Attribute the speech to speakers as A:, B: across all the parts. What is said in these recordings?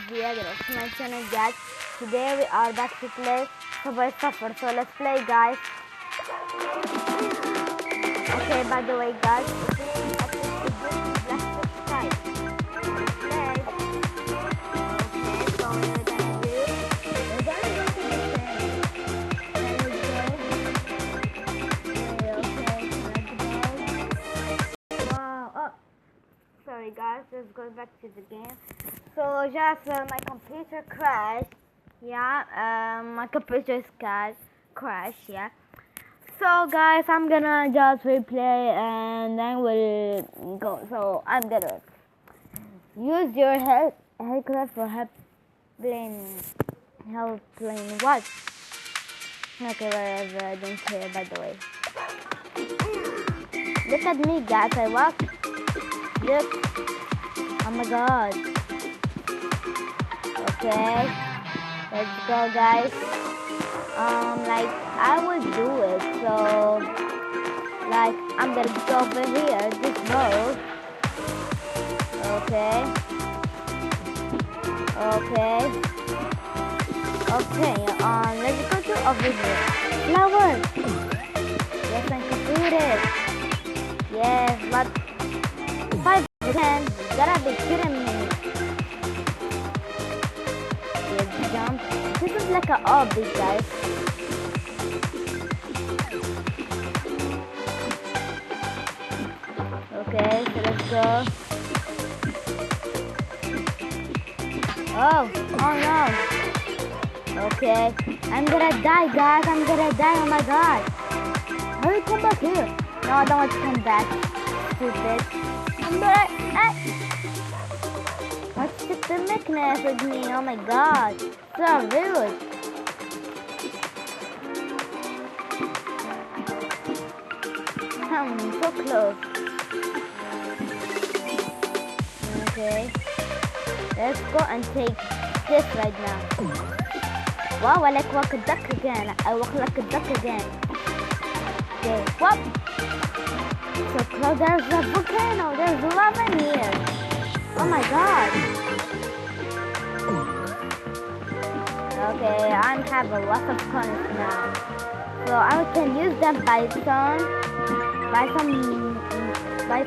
A: Ziad of my channel, guys. Today we are back to play Sufurse. So let's play, guys. Okay, by the way, guys, sorry guys, let's go back to the game. So just my computer crashed. Yeah, my computer is crashed. Yeah. So guys, I'm gonna just replay and then we'll go. So I'm gonna use your headcraft for help playing what? Okay, whatever. I don't care. By the way, look at me, guys. I walk. Look. Oh my god. Okay. Let's go, guys. Like, I will do it. So, like, I'm gonna go over here, this road. Okay. Okay. Okay, let's go to over here. Flower! Yes, I completed. Yes, but 5 again. You gotta be kidding me. Yes, jump. This is like an obby, guys. Okay, so let's go. Oh no. Okay, I'm gonna die, guys. I'm gonna die. Oh my god. Hurry, come back here. No, I don't want to come back. Stupid. I'm gonna. What's the weakness with me? Oh my god. So rude. So close. Okay. Let's go and take this right now. Wow, I like walk a duck again. I walk like a duck again. Okay, whoop. So close, there's a volcano. There's lava in here. Oh my god. Okay, I have a lot of coins now. So I can use them by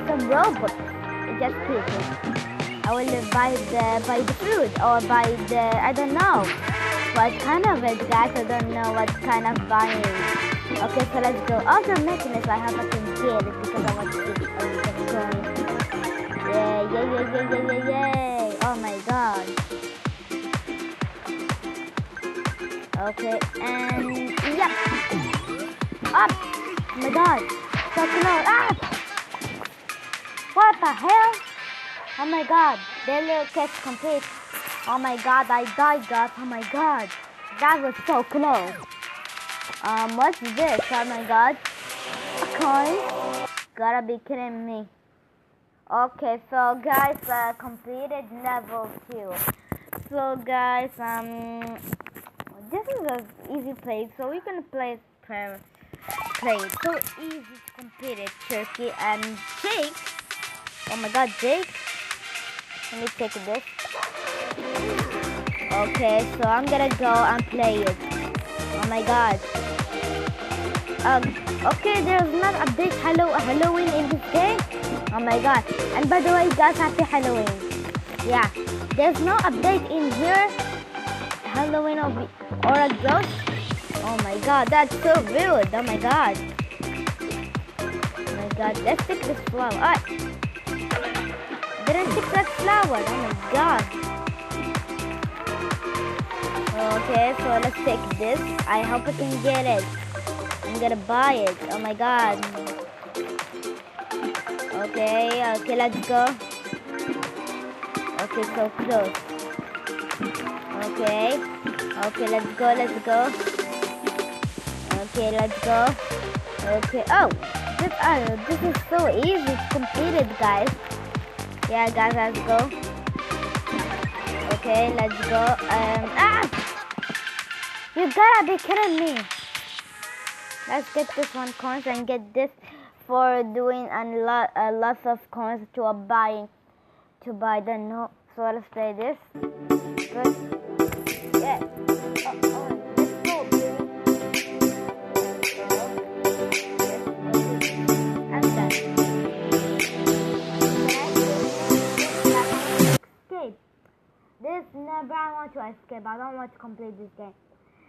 A: some robots. Just people. I will buy the food or buy the, I don't know what kind of it, guys. I don't know what kind of buying. Okay, so let's go. All the mechanisms I have, I can get it because I want to get the coins. Yay. Oh my god. Okay, and yep. Up. Oh my god. So close. Up. What the hell? Oh my god, the little catch complete. Oh my god, I died, guys. Oh my god, that was so close. What's this? Oh my god, coin. Gotta be kidding me. Okay, so guys, completed level 2. So guys, this is an easy play. So we're gonna play it. So easy to complete it. Turkey and Jake. Oh my god, Jake. Let me take this. Okay, so I'm gonna go and play it. Oh my god. Okay, there's not a big Halloween in this game. Oh my god. And by the way, guys, happy Halloween. Yeah, there's no update in here. Halloween or a ghost. Oh my god, that's so rude. Oh my god. Oh my god, let's take this flower. Alright. Didn't take that flower. Oh my god. Okay, so let's take this. I hope I can get it. I'm gonna buy it. Oh my god. Okay, let's go. Okay, so close. Okay, let's go. Okay, let's go. Okay, oh, this is so easy to complete it, guys. Yeah, guys, let's go. Okay, let's go. You gotta be kidding me. Let's get this 1 coins and get this for doing a lot of coins to buy the So let's play this. Good. Yeah. Let's go, baby. I'm done. Escape. This never I want to escape. I don't want to complete this game.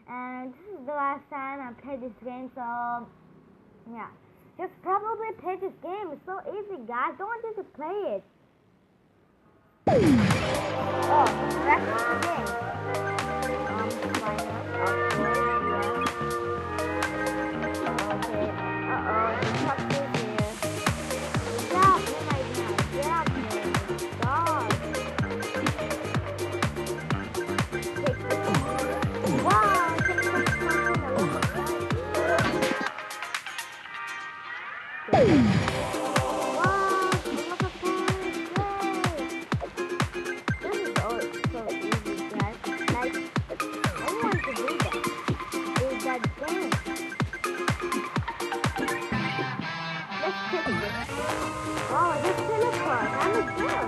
A: And this is the last time I played this game, so yeah. Just probably play this game. It's so easy, guys. Don't want you to play it. Oh, that's the game. Final. Okay. Uh-oh. The truck is here. Get up, oh my God. Get up, man. God. Take this one. Wow, I can touch something a lot of times. Oh, this teleport. I'm a girl.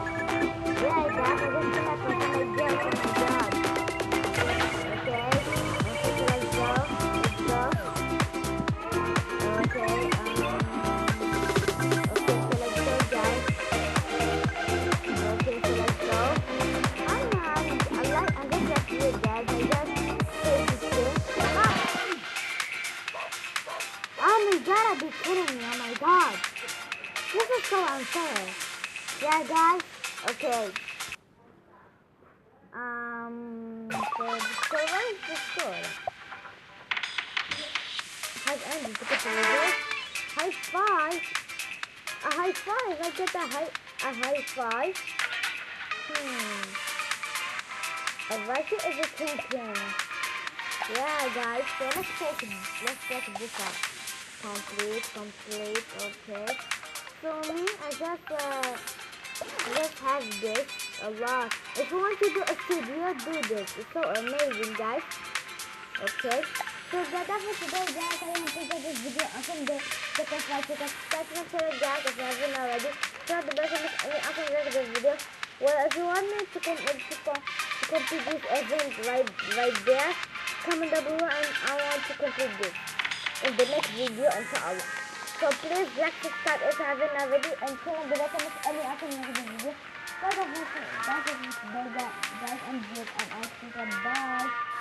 A: Yeah, guys, I just teleport. I'm a girl. Oh my God. Okay. Okay, let's go. Let's go. Okay. Okay, so let's go, guys. Okay, so let's go. I guess that's weird, guys. I just play this game. Ah! Oh my God, I'd be kidding me. Oh my God. This is so unfair. Yeah, guys. Okay. So what is the score? Has ended to get the result. High five. A high five. I get a high five. Advisor is a champion. Yeah, guys. So let's take this out. Complete. Okay. So me, I just have this a lot. If you want to do a studio, do this. It's so amazing, guys. Okay. So that's it for today, guys. I want to get this video awesome day. Get a like, get a subscribe to my channel, guys, if you haven't already. So the best of any awesome this video. Well, if you want me to complete this event right there, comment down below, and I want to complete this in the next video, inshallah. So please like, subscribe if you haven't already, and turn on the bell to miss any awesome video. Guys, I'm Ziad, and I'll see you. Bye.